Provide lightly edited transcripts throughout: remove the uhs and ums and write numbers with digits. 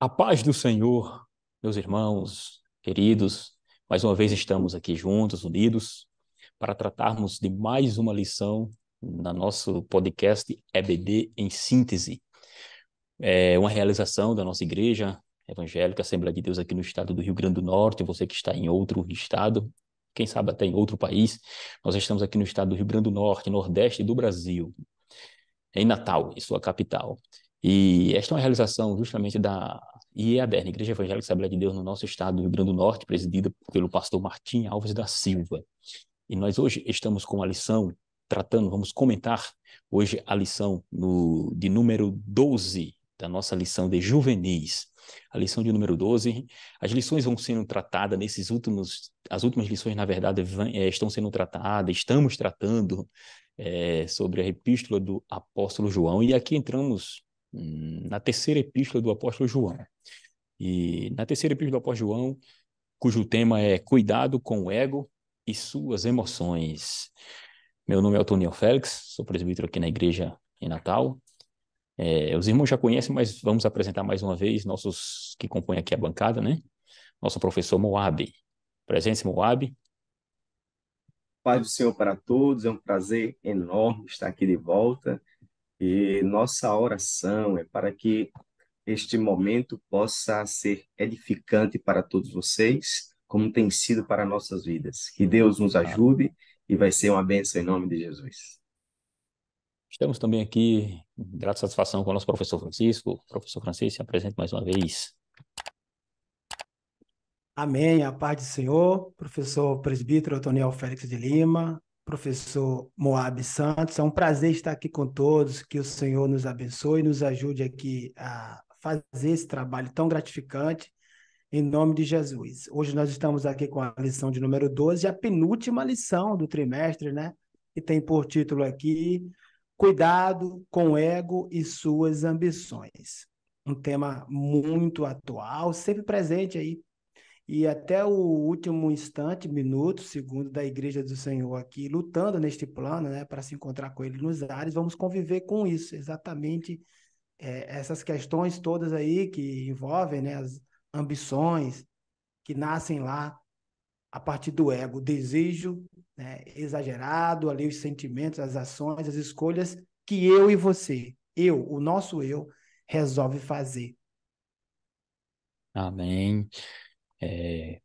A paz do Senhor, meus irmãos, queridos, mais uma vez estamos aqui juntos, unidos, para tratarmos de mais uma lição na nosso podcast EBD em Síntese. É uma realização da nossa igreja evangélica Assembleia de Deus aqui no estado do Rio Grande do Norte, você que está em outro estado, quem sabe até em outro país, nós estamos aqui no estado do Rio Grande do Norte, nordeste do Brasil, em Natal, em sua capital. E esta é uma realização justamente da IEADER, Igreja Evangélica Assembleia de Deus no nosso estado do Rio Grande do Norte, presidida pelo pastor Martim Alves da Silva. E nós hoje estamos com a lição vamos comentar hoje a lição de número 12 da nossa lição de juvenis. A lição de número 12, as lições vão sendo tratadas as últimas lições, na verdade, estão sendo tratadas, estamos tratando sobre a epístola do apóstolo João, e aqui entramos na terceira epístola do apóstolo João. E na terceira epístola do apóstolo João, cujo tema é Cuidado com o ego e suas emoções. Meu nome é Otoniel Félix, sou presbítero aqui na igreja em Natal. Os irmãos já conhecem, mas vamos apresentar mais uma vez nossos que compõem aqui a bancada, né? Nosso professor Moab. Presente, Moab. Paz do Senhor para todos, é um prazer enorme estar aqui de volta e nossa oração é para que este momento possa ser edificante para todos vocês, como tem sido para nossas vidas. Que Deus nos ajude e vai ser uma bênção em nome de Jesus. Estamos também aqui, grata satisfação com o nosso professor Francisco. Professor Francisco, se apresente mais uma vez. Amém, a paz do Senhor, professor presbítero Otoniel Félix de Lima, professor Moab Santos, é um prazer estar aqui com todos, que o Senhor nos abençoe e nos ajude aqui a fazer esse trabalho tão gratificante, em nome de Jesus. Hoje nós estamos aqui com a lição de número 12, a penúltima lição do trimestre, né? Que tem por título aqui, Cuidado com o ego e suas ambições. Um tema muito atual, sempre presente aí e até o último instante, minuto, segundo da Igreja do Senhor aqui, lutando neste plano, né, para se encontrar com Ele nos ares, vamos conviver com isso, exatamente essas questões todas aí que envolvem, né, as ambições que nascem lá a partir do ego, o desejo, né, exagerado, ali os sentimentos, as ações, as escolhas que eu e você, o nosso eu, resolve fazer. Amém.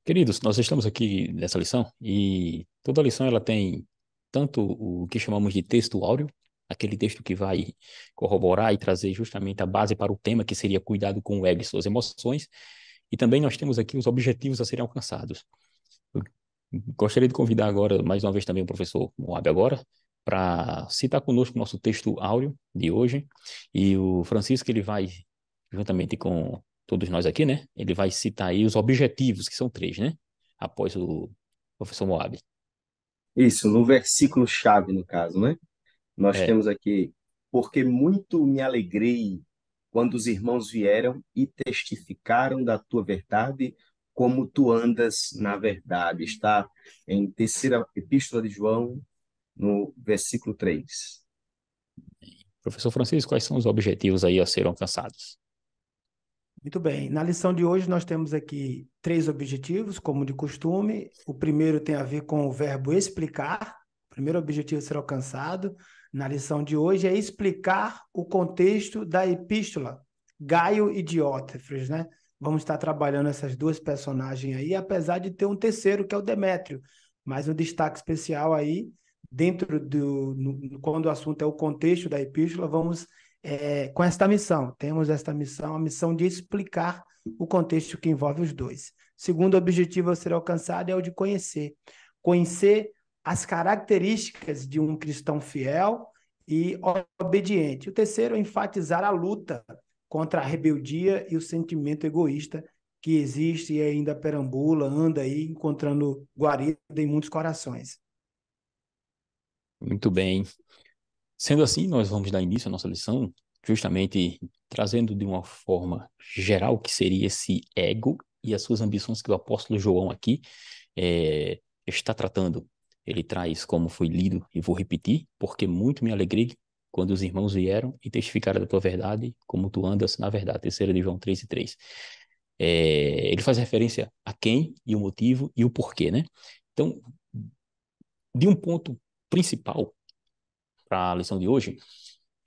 Queridos, nós estamos aqui nessa lição e toda lição ela tem tanto o que chamamos de texto áureo, aquele texto que vai corroborar e trazer justamente a base para o tema, que seria cuidado com o ego e suas emoções, e também nós temos aqui os objetivos a serem alcançados. Eu gostaria de convidar agora, mais uma vez também o professor Moab agora, para citar conosco o nosso texto áureo de hoje, e o Francisco ele vai, juntamente com todos nós aqui, né? Ele vai citar aí os objetivos, que são três, né? Após o professor Moab. Isso, no versículo chave, no caso, né? Nós É, temos aqui, porque muito me alegrei quando os irmãos vieram e testificaram da tua verdade, como tu andas na verdade. Está em terceira epístola de João, no versículo 3. professor Francisco, quais são os objetivos aí a serem alcançados? Muito bem. Na lição de hoje, nós temos aqui três objetivos, como de costume. O primeiro tem a ver com o verbo explicar. O primeiro objetivo a ser alcançado na lição de hoje é explicar o contexto da epístola, Gaio e Diótrefes, né? Vamos estar trabalhando essas duas personagens aí, apesar de ter um terceiro, que é o Demétrio. Mas um destaque especial aí, quando o assunto é o contexto da epístola, vamos com esta missão. Temos esta missão, a missão de explicar o contexto que envolve os dois. Segundo objetivo a ser alcançado é o de conhecer. Conhecer as características de um cristão fiel e obediente. O terceiro é enfatizar a luta contra a rebeldia e o sentimento egoísta que existe e ainda perambula, anda aí encontrando guarida em muitos corações. Muito bem. Sendo assim, nós vamos dar início à nossa lição, justamente trazendo de uma forma geral o que seria esse ego e as suas ambições que o apóstolo João aqui está tratando. Ele traz, como foi lido, e vou repetir, porque muito me alegrei quando os irmãos vieram e testificaram da tua verdade, como tu andas na verdade. 3 de João 3:3. Ele faz referência a quem e o motivo e o porquê, né? Então, de um ponto principal para a lição de hoje,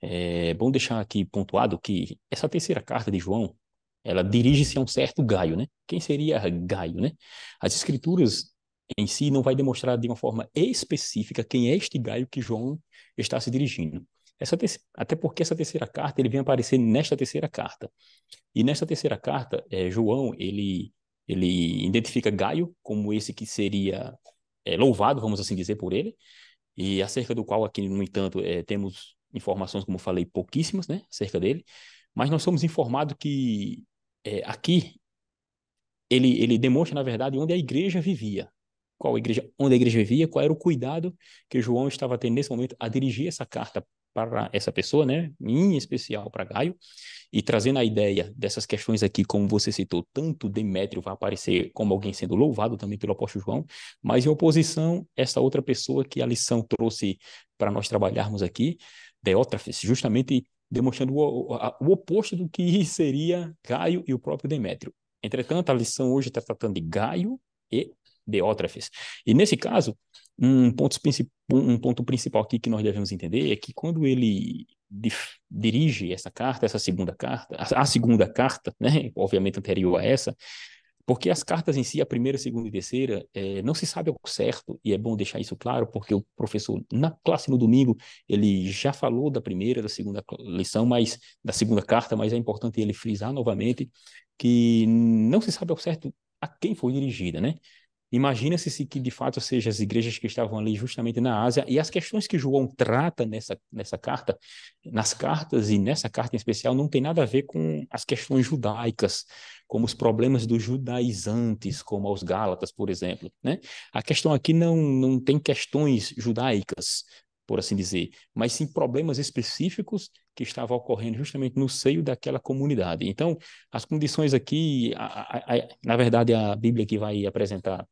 é bom deixar aqui pontuado que essa terceira carta de João, ela dirige-se a um certo Gaio, né? Quem seria Gaio, né? As escrituras em si não vai demonstrar de uma forma específica quem é este Gaio que João está se dirigindo. Até porque essa terceira carta ele vem aparecer nesta terceira carta. E nesta terceira carta, João ele identifica Gaio como esse que seria louvado, vamos assim dizer, por ele, e acerca do qual aqui, no entanto, temos informações, como eu falei, pouquíssimas, né, acerca dele, mas nós somos informados que aqui ele demonstra, na verdade, onde a igreja vivia. Onde a igreja vivia, qual era o cuidado que João estava tendo nesse momento a dirigir essa carta para essa pessoa, né, em especial para Gaio, e trazendo a ideia dessas questões aqui, como você citou, tanto Demétrio vai aparecer como alguém sendo louvado também pelo apóstolo João, mas em oposição, essa outra pessoa que a lição trouxe para nós trabalharmos aqui, Diótrefes, justamente demonstrando o oposto do que seria Gaio e o próprio Demétrio. Entretanto, a lição hoje está tratando de Gaio e Diótrefes. E nesse caso, um ponto principal aqui que nós devemos entender é que quando ele dirige essa carta, essa segunda carta, a segunda carta, né, obviamente anterior a essa, porque as cartas em si, a primeira, segunda e terceira, não se sabe ao certo, e é bom deixar isso claro, porque o professor, na classe no domingo, ele já falou da primeira, da segunda lição, mas da segunda carta, mas é importante ele frisar novamente que não se sabe ao certo a quem foi dirigida, né? Imagina-se que de fato seja as igrejas que estavam ali justamente na Ásia, e as questões que João trata nessa carta, nas cartas e nessa carta em especial, não tem nada a ver com as questões judaicas, como os problemas dos judaizantes, como aos Gálatas, por exemplo, né? A questão aqui não tem questões judaicas, por assim dizer, mas sim problemas específicos que estavam ocorrendo justamente no seio daquela comunidade. Então, as condições aqui, na verdade, a Bíblia que vai apresentar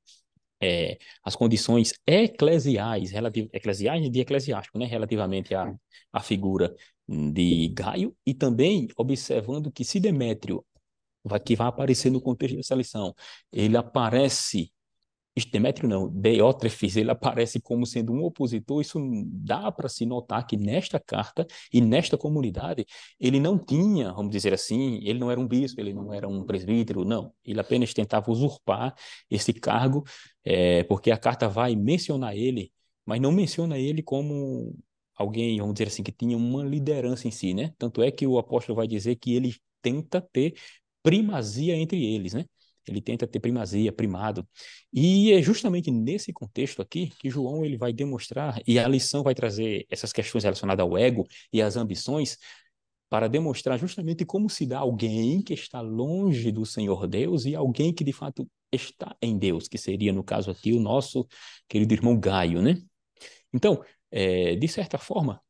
as condições eclesiais de eclesiástico, né, relativamente à figura de Gaio, e também observando que se Demétrio, que vai aparecer no contexto dessa lição, ele aparece Demétrio não, Diótrefes, ele aparece como sendo um opositor. Isso dá para se notar que nesta carta e nesta comunidade ele não tinha, vamos dizer assim, ele não era um bispo, ele não era um presbítero, não. Ele apenas tentava usurpar esse cargo, porque a carta vai mencionar ele, mas não menciona ele como alguém, vamos dizer assim, que tinha uma liderança em si, né? Tanto é que o apóstolo vai dizer que ele tenta ter primazia entre eles, né? Ele tenta ter primazia, primado. E é justamente nesse contexto aqui que João ele vai demonstrar, e a lição vai trazer essas questões relacionadas ao ego e às ambições, para demonstrar justamente como se dá alguém que está longe do Senhor Deus e alguém que de fato está em Deus, que seria, no caso aqui, o nosso querido irmão Gaio, né? Então, de certa forma,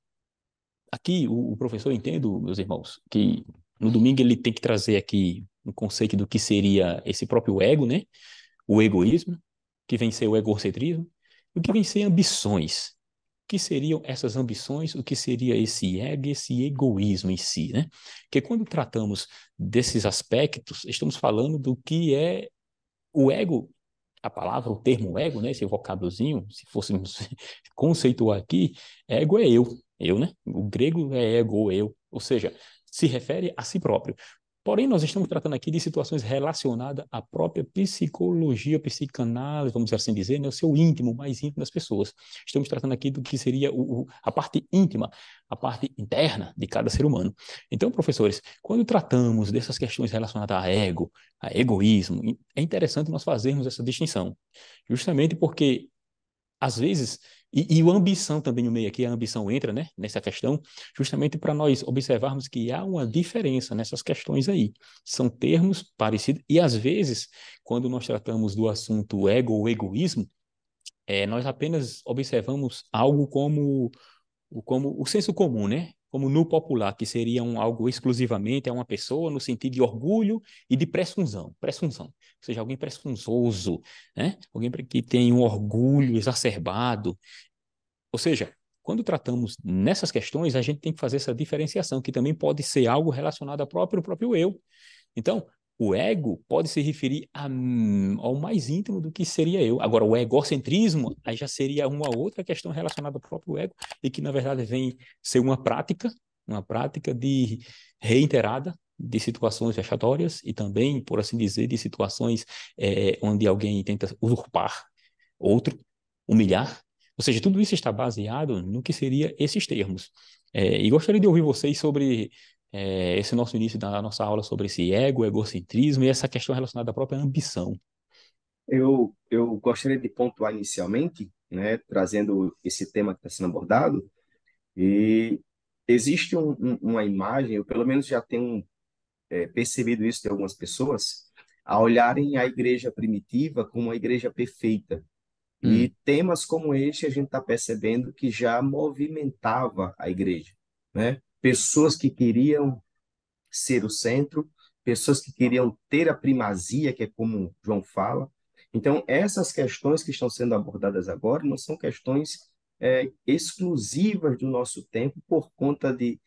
aqui o professor entendo, meus irmãos, que no domingo ele tem que trazer aqui um conceito do que seria esse próprio ego, né? O egoísmo, que vem ser o egocentrismo, e o que vem ser ambições. O que seriam essas ambições? O que seria esse ego, esse egoísmo em si, né? Porque quando tratamos desses aspectos, estamos falando do que é o ego, a palavra, o termo ego, né? Esse vocábulozinho, se fôssemos conceituar aqui, ego é eu, né? O grego é ego, eu, ou seja, se refere a si próprio. Porém, nós estamos tratando aqui de situações relacionadas à própria psicologia, psicanálise, vamos assim dizer, né? O seu íntimo, o mais íntimo das pessoas. Estamos tratando aqui do que seria a parte íntima, a parte interna de cada ser humano. Então, professores, quando tratamos dessas questões relacionadas a ego, a egoísmo, é interessante nós fazermos essa distinção, justamente porque às vezes, e a ambição também no meio aqui, a ambição entra, né, nessa questão, justamente para nós observarmos que há uma diferença nessas questões aí. São termos parecidos, e às vezes, quando nós tratamos do assunto ego ou egoísmo, nós apenas observamos algo como o senso comum, né? Como no popular, que seria algo exclusivamente a uma pessoa no sentido de orgulho e de presunção, ou seja, alguém presunçoso, né? Alguém que tem um orgulho exacerbado, ou seja, quando tratamos nessas questões, a gente tem que fazer essa diferenciação, que também pode ser algo relacionado ao próprio eu. Então, o ego pode se referir ao mais íntimo do que seria eu. Agora, o egocentrismo, aí já seria uma outra questão relacionada ao próprio ego, e que, na verdade, vem ser uma prática de reiterada de situações vexatórias e também, por assim dizer, de situações onde alguém tenta usurpar outro, humilhar. Ou seja, tudo isso está baseado no que seria esses termos. E gostaria de ouvir vocês sobre esse nosso início da nossa aula sobre esse ego, egocentrismo e essa questão relacionada à própria ambição. Eu gostaria de pontuar inicialmente, né, trazendo esse tema que está sendo abordado, e existe uma imagem, eu pelo menos já tenho percebido isso de algumas pessoas, a olharem a igreja primitiva como uma igreja perfeita. Hum, E temas como este a gente está percebendo que já movimentava a igreja, né? Pessoas que queriam ser o centro, pessoas que queriam ter a primazia, que é como João fala. Então, essas questões que estão sendo abordadas agora não são questões exclusivas do nosso tempo por conta de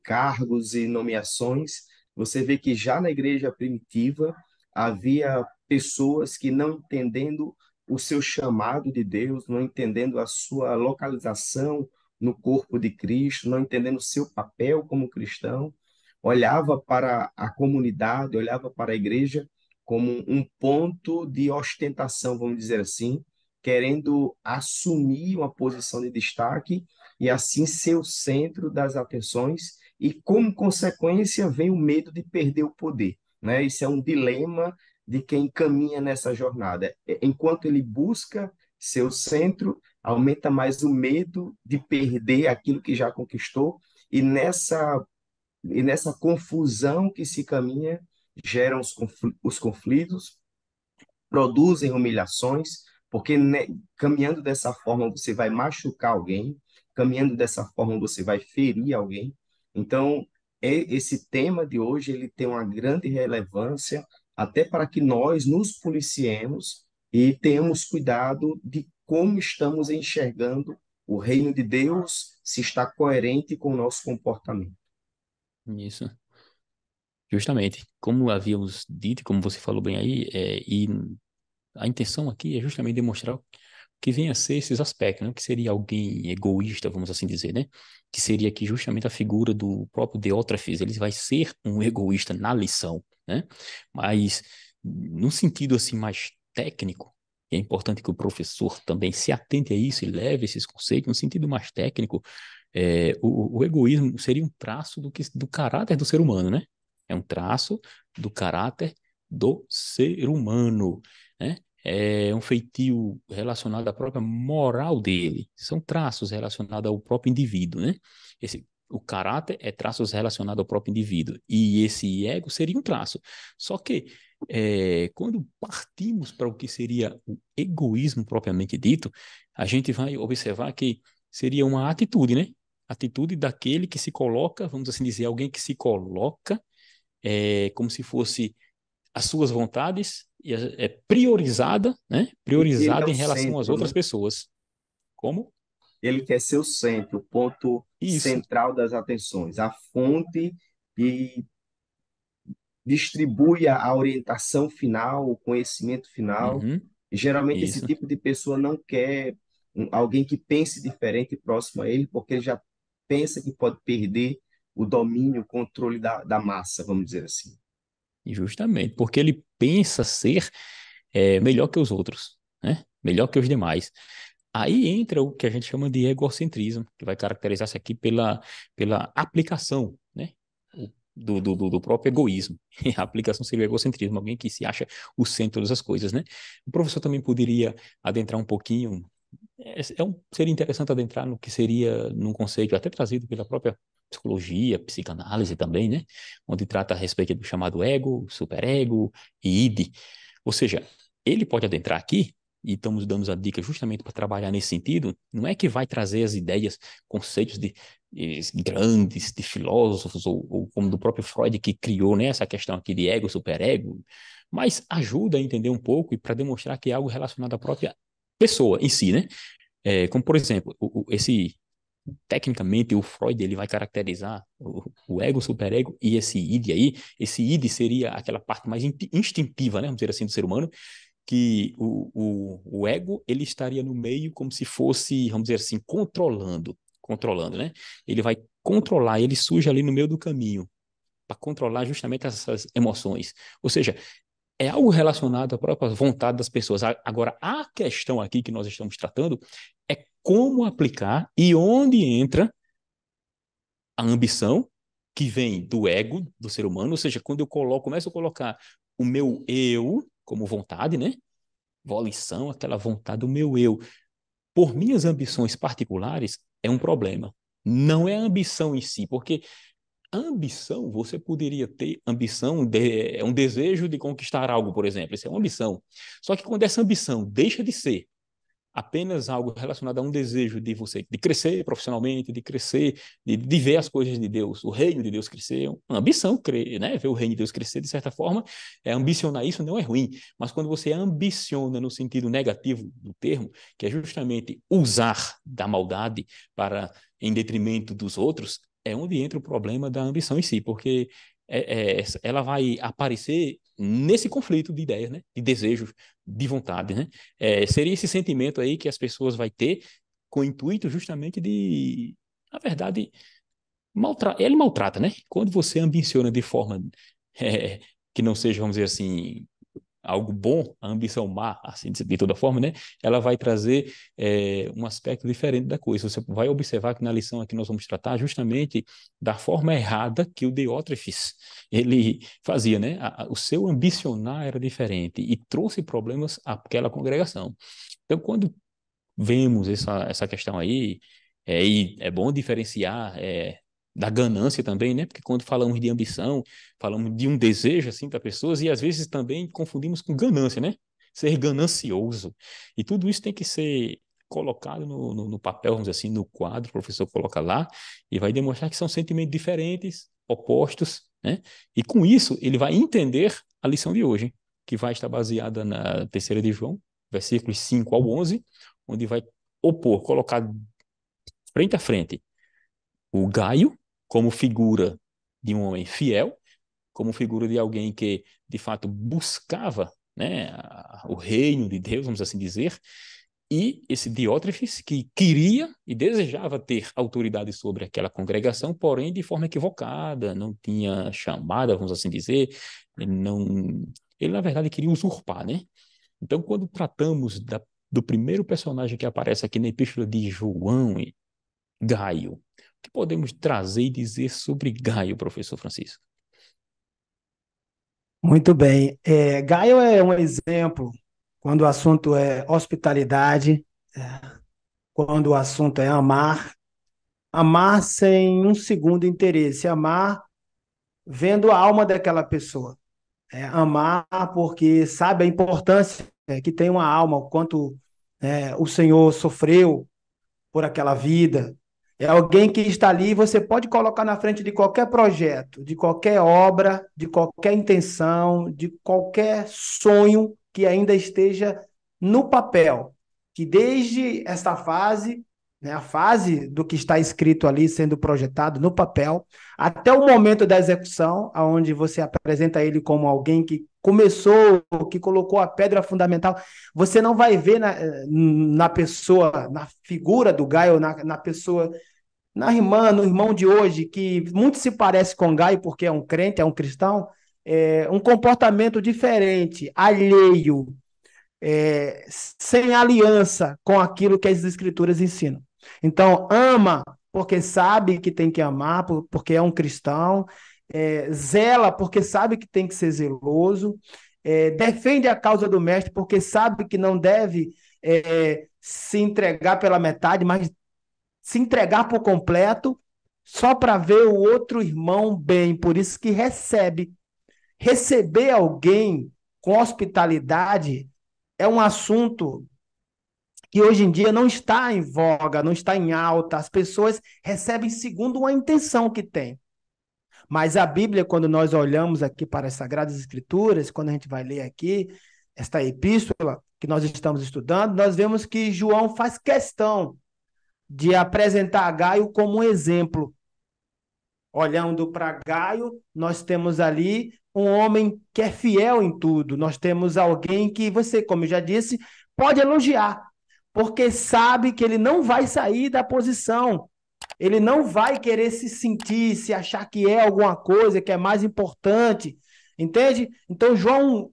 cargos e nomeações. Você vê que já na igreja primitiva havia pessoas que não entendendo o seu chamado de Deus, não entendendo a sua localização no corpo de Cristo, não entendendo o seu papel como cristão, olhava para a comunidade, olhava para a igreja como um ponto de ostentação, vamos dizer assim, querendo assumir uma posição de destaque e assim ser o centro das atenções, e como consequência vem o medo de perder o poder, né? Isso é um dilema de quem caminha nessa jornada. Enquanto ele busca ser o centro, aumenta mais o medo de perder aquilo que já conquistou, e nessa confusão que se caminha, geram os conflitos, produzem humilhações, porque né, caminhando dessa forma você vai machucar alguém, caminhando dessa forma você vai ferir alguém. Então, esse tema de hoje ele tem uma grande relevância até para que nós nos policiemos e tenhamos cuidado de como estamos enxergando o reino de Deus, se está coerente com o nosso comportamento. isso. Justamente. Como havíamos dito, e como você falou bem aí, e a intenção aqui é justamente demonstrar o que vem a ser esses aspectos, né? O que seria alguém egoísta, vamos assim dizer, né? Que seria aqui justamente a figura do próprio Diótrefes. Ele vai ser um egoísta na lição, né? Mas, num sentido assim mais técnico, é importante que o professor também se atente a isso e leve esses conceitos, no sentido mais técnico, o egoísmo seria um traço do caráter do ser humano, né? É um traço do caráter do ser humano, né? É um feitio relacionado à própria moral dele. São traços relacionados ao próprio indivíduo, né? O caráter é traços relacionados ao próprio indivíduo. E esse ego seria um traço. Só que quando partimos para o que seria o egoísmo propriamente dito, a gente vai observar que seria uma atitude, né? Atitude daquele que se coloca, vamos assim dizer, alguém que se coloca como se fosse as suas vontades e é priorizada, né? Ele é Priorizada o em relação às centro, outras né? pessoas. Como? Ele quer ser o centro, o ponto Isso. central das atenções, a fonte que distribui a orientação final, o conhecimento final. Uhum. E, geralmente, esse Isso. tipo de pessoa não quer alguém que pense diferente próximo a ele, porque ele já pensa que pode perder o domínio, o controle da massa, vamos dizer assim. E justamente porque ele pensa ser melhor que os outros, né? Melhor que os demais. Aí entra o que a gente chama de egocentrismo, que vai caracterizar-se aqui pela aplicação, né? Do próprio egoísmo. A aplicação seria o egocentrismo, alguém que se acha o centro das coisas, né? O professor também poderia adentrar um pouquinho. Seria interessante adentrar no que seria, num conceito até trazido pela própria psicologia, psicanálise também, né? Onde trata a respeito do chamado ego, superego e id. Ou seja, ele pode adentrar aqui, e estamos dando a dica justamente para trabalhar nesse sentido, não é que vai trazer as ideias, conceitos grandes, de filósofos, ou como do próprio Freud, que criou, né, essa questão aqui de ego, superego, mas ajuda a entender um pouco e para demonstrar que é algo relacionado à própria pessoa em si, né? Como, por exemplo, esse tecnicamente, o Freud ele vai caracterizar o ego, o superego e esse id aí. Esse id seria aquela parte mais instintiva, né, vamos dizer assim, do ser humano, que o ego ele estaria no meio como se fosse, vamos dizer assim, controlando, né? Ele vai controlar, ele surge ali no meio do caminho para controlar justamente essas emoções. Ou seja, é algo relacionado à própria vontade das pessoas. Agora, a questão aqui que nós estamos tratando é como aplicar e onde entra a ambição que vem do ego do ser humano, ou seja, quando começo a colocar o meu eu como vontade, né? Volição, aquela vontade do meu eu, por minhas ambições particulares, é um problema. Não é a ambição em si, porque a ambição, você poderia ter ambição, é um desejo de conquistar algo, por exemplo, isso é uma ambição. Só que quando essa ambição deixa de ser apenas algo relacionado a um desejo de você, de crescer profissionalmente, de crescer, de ver as coisas de Deus, o reino de Deus crescer, uma ambição, né? Ver o reino de Deus crescer, de certa forma, ambicionar isso não é ruim, mas quando você ambiciona no sentido negativo do termo, que é justamente usar da maldade para em detrimento dos outros, é onde entra o problema da ambição em si, porque ela vai aparecer nesse conflito de ideias, né? De desejos, de vontade, né? Seria esse sentimento aí que as pessoas vai ter com o intuito justamente de, na verdade, ele maltrata, né? Quando você ambiciona de forma é, que não seja, vamos dizer assim, algo bom, a ambição má, assim, de toda forma, né? Ela vai trazer um aspecto diferente da coisa. Você vai observar que na lição aqui nós vamos tratar justamente da forma errada que o Diótrefes ele fazia, né? O seu ambicionar era diferente e trouxe problemas àquela congregação. Então, quando vemos essa questão aí, e é bom diferenciar da ganância também, né? Porque quando falamos de ambição, falamos de um desejo assim para pessoas e às vezes também confundimos com ganância, né? Ser ganancioso. E tudo isso tem que ser colocado no papel, vamos dizer assim, no quadro, o professor coloca lá e vai demonstrar que são sentimentos diferentes, opostos, né? E com isso ele vai entender a lição de hoje, que vai estar baseada na terceira de João, versículos 5 ao 11, onde vai colocar frente a frente o Gaio como figura de um homem fiel, como figura de alguém que de fato buscava, né, o reino de Deus, vamos assim dizer, e esse Diótrefes que queria e desejava ter autoridade sobre aquela congregação, porém de forma equivocada, não tinha chamada, vamos assim dizer, ele na verdade queria usurpar, né? Então, quando tratamos do primeiro personagem que aparece aqui na Epístola de João, Gaio, o que podemos trazer e dizer sobre Gaio, professor Francisco? Muito bem. Gaio é um exemplo quando o assunto é hospitalidade, quando o assunto é amar, amar sem um segundo interesse, amar vendo a alma daquela pessoa. Amar porque sabe a importância que tem uma alma, o quanto o Senhor sofreu por aquela vida. É alguém que está ali, você pode colocar na frente de qualquer projeto, de qualquer obra, de qualquer intenção, de qualquer sonho que ainda esteja no papel. Que desde essa fase, né, a fase do que está escrito ali sendo projetado no papel, até o momento da execução, onde você apresenta ele como alguém que começou, que colocou a pedra fundamental, você não vai ver na pessoa, na figura do Gaio, na pessoa, na irmã, no irmão de hoje, que muito se parece com Gaio, porque é um crente, é um cristão, um comportamento diferente, alheio, sem aliança com aquilo que as escrituras ensinam. Então, ama porque sabe que tem que amar, porque é um cristão, zela porque sabe que tem que ser zeloso, defende a causa do mestre porque sabe que não deve se entregar pela metade, mas se entregar por completo, só para ver o outro irmão bem. Por isso que recebe. Receber alguém com hospitalidade é um assunto que hoje em dia não está em voga, não está em alta. As pessoas recebem segundo uma intenção que tem. Mas a Bíblia, quando nós olhamos aqui para as Sagradas Escrituras, quando a gente vai ler aqui esta epístola que nós estamos estudando, nós vemos que João faz questão de apresentar Gaio como um exemplo. Olhando para Gaio, nós temos ali um homem que é fiel em tudo. Nós temos alguém que você, como eu já disse, pode elogiar, porque sabe que ele não vai sair da posição. Ele não vai querer se sentir, se achar que é alguma coisa, que é mais importante. Entende? Então, João,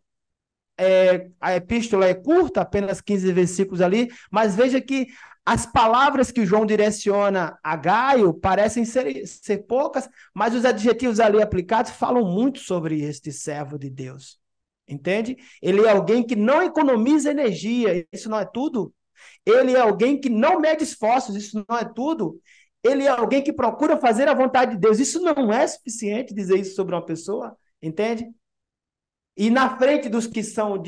a epístola é curta, apenas 15 versículos ali, mas veja que as palavras que João direciona a Gaio parecem ser poucas, mas os adjetivos ali aplicados falam muito sobre este servo de Deus. Entende? Ele é alguém que não economiza energia, isso não é tudo. Ele é alguém que não mede esforços, isso não é tudo. Ele é alguém que procura fazer a vontade de Deus, isso não é suficiente dizer isso sobre uma pessoa, entende? E na frente dos que são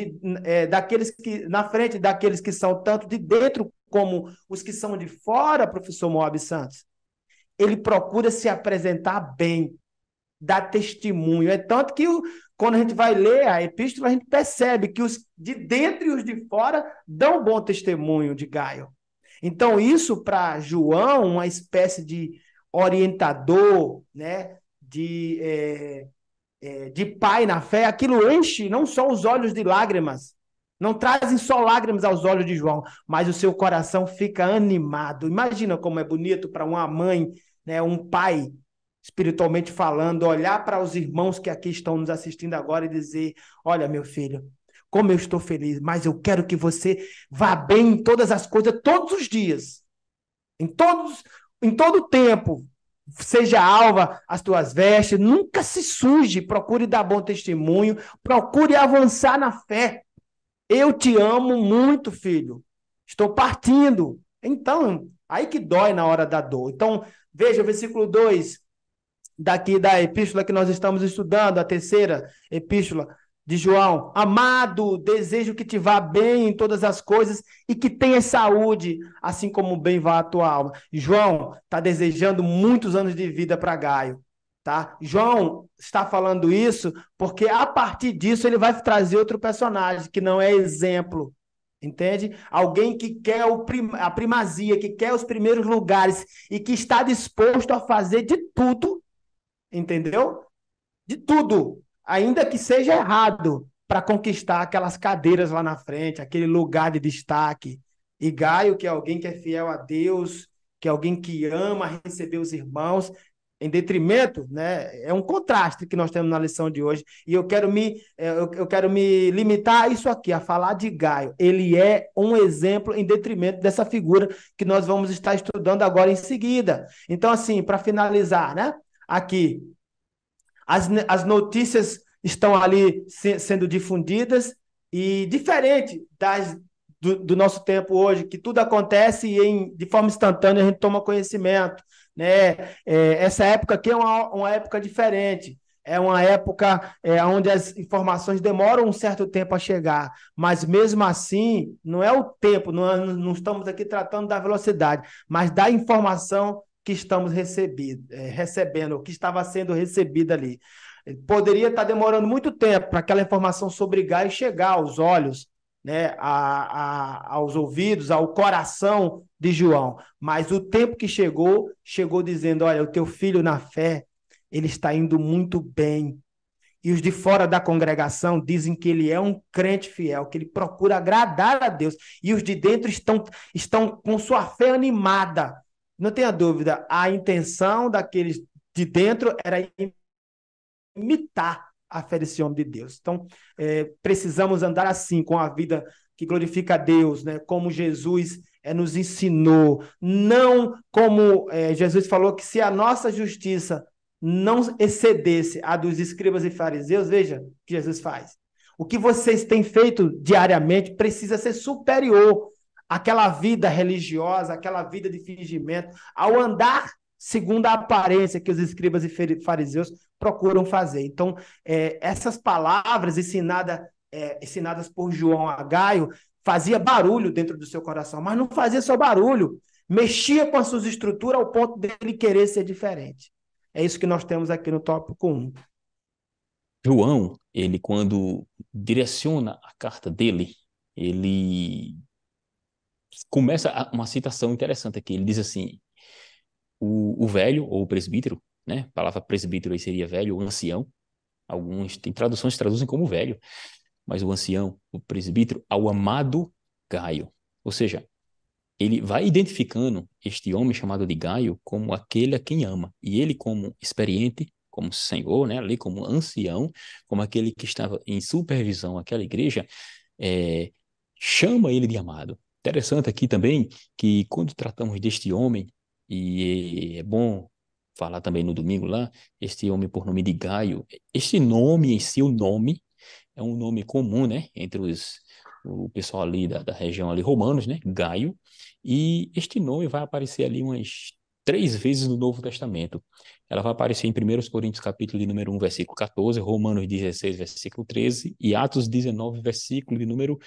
na frente daqueles que são tanto de dentro como os que são de fora, professor Moab Santos, ele procura se apresentar bem, dar testemunho. É tanto que quando a gente vai ler a epístola, a gente percebe que os de dentro e os de fora dão bom testemunho de Gaio. Então, isso para João, uma espécie de orientador, né, de pai na fé, aquilo enche não só os olhos de lágrimas, não trazem só lágrimas aos olhos de João, mas o seu coração fica animado. Imagina como é bonito para uma mãe, né, um pai, espiritualmente falando, olhar para os irmãos que aqui estão nos assistindo agora e dizer: olha, meu filho, como eu estou feliz, mas eu quero que você vá bem em todas as coisas, todos os dias, em todo o tempo. Seja alva as tuas vestes, nunca se suje, procure dar bom testemunho, procure avançar na fé. Eu te amo muito, filho. Estou partindo. Então, aí que dói na hora da dor. Então, veja o versículo 2 daqui da epístola que nós estamos estudando, a terceira epístola de João. Amado, desejo que te vá bem em todas as coisas e que tenha saúde, assim como bem vá a tua alma. João está desejando muitos anos de vida para Gaio. Tá? João está falando isso porque a partir disso ele vai trazer outro personagem que não é exemplo, entende? Alguém que quer a primazia, que quer os primeiros lugares e que está disposto a fazer de tudo, entendeu? De tudo, ainda que seja errado, para conquistar aquelas cadeiras lá na frente, aquele lugar de destaque. E Gaio, que é alguém que é fiel a Deus, que é alguém que ama receber os irmãos, em detrimento, né? É um contraste que nós temos na lição de hoje. E eu quero me limitar a isso aqui, a falar de Gaio. Ele é um exemplo em detrimento dessa figura que nós vamos estar estudando agora em seguida. Então, assim, para finalizar, né? Aqui, as notícias estão ali sendo difundidas e diferente do nosso tempo hoje, que tudo acontece e de forma instantânea a gente toma conhecimento, né? Essa época aqui é uma época diferente. É uma época onde as informações demoram um certo tempo a chegar, mas mesmo assim, não é o tempo, não estamos aqui tratando da velocidade, mas da informação que estamos recebendo, que estava sendo recebida ali. Poderia estar demorando muito tempo para aquela informação sobre Gaio chegar aos olhos, né, aos ouvidos, ao coração de João. Mas o tempo que chegou dizendo: olha, o teu filho na fé, ele está indo muito bem. E os de fora da congregação dizem que ele é um crente fiel, que ele procura agradar a Deus. E os de dentro estão com sua fé animada. Não tenha dúvida, a intenção daqueles de dentro era imitar a fé desse homem de Deus. Então, precisamos andar assim, com a vida que glorifica a Deus, né? Como Jesus nos ensinou. Não como Jesus falou que se a nossa justiça não excedesse a dos escribas e fariseus, veja o que Jesus faz. O que vocês têm feito diariamente precisa ser superior àquela vida religiosa, àquela vida de fingimento, ao andar segundo a aparência que os escribas e fariseus procuram fazer. Então, essas palavras ensinadas por João a Gaio fazia barulho dentro do seu coração, mas não fazia só barulho, mexia com as suas estruturas ao ponto dele querer ser diferente. É isso que nós temos aqui no tópico 1. João, ele quando direciona a carta dele, ele começa uma citação interessante aqui. Ele diz assim: o velho, ou o presbítero, né? A palavra presbítero aí seria velho ou ancião. Alguns tem traduções que traduzem como velho, mas o ancião, o presbítero, ao amado Gaio. Ou seja, ele vai identificando este homem chamado de Gaio como aquele a quem ama. E ele, como experiente, como senhor, né, ali como ancião, como aquele que estava em supervisão àquela igreja, é, chama ele de amado. Interessante aqui também que quando tratamos deste homem, e é bom falar também no domingo lá, este homem por nome de Gaio, este nome em si, o nome, é um nome comum, né, entre o pessoal ali da região ali, romanos, né, Gaio, e este nome vai aparecer ali umas 3 vezes no Novo Testamento. Ela vai aparecer em 1 Coríntios capítulo de número 1, versículo 14, Romanos 16, versículo 13, e Atos 19, versículo de número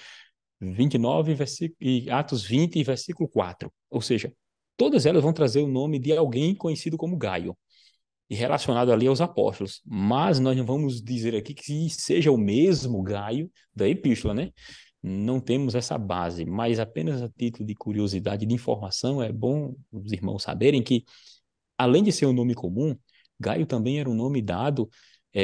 29, e Atos 20, versículo 4. Ou seja, todas elas vão trazer o nome de alguém conhecido como Gaio e relacionado ali aos apóstolos. Mas nós não vamos dizer aqui que seja o mesmo Gaio da epístola, né? Não temos essa base, mas apenas a título de curiosidade, de informação, é bom os irmãos saberem que, além de ser um nome comum, Gaio também era um nome dado,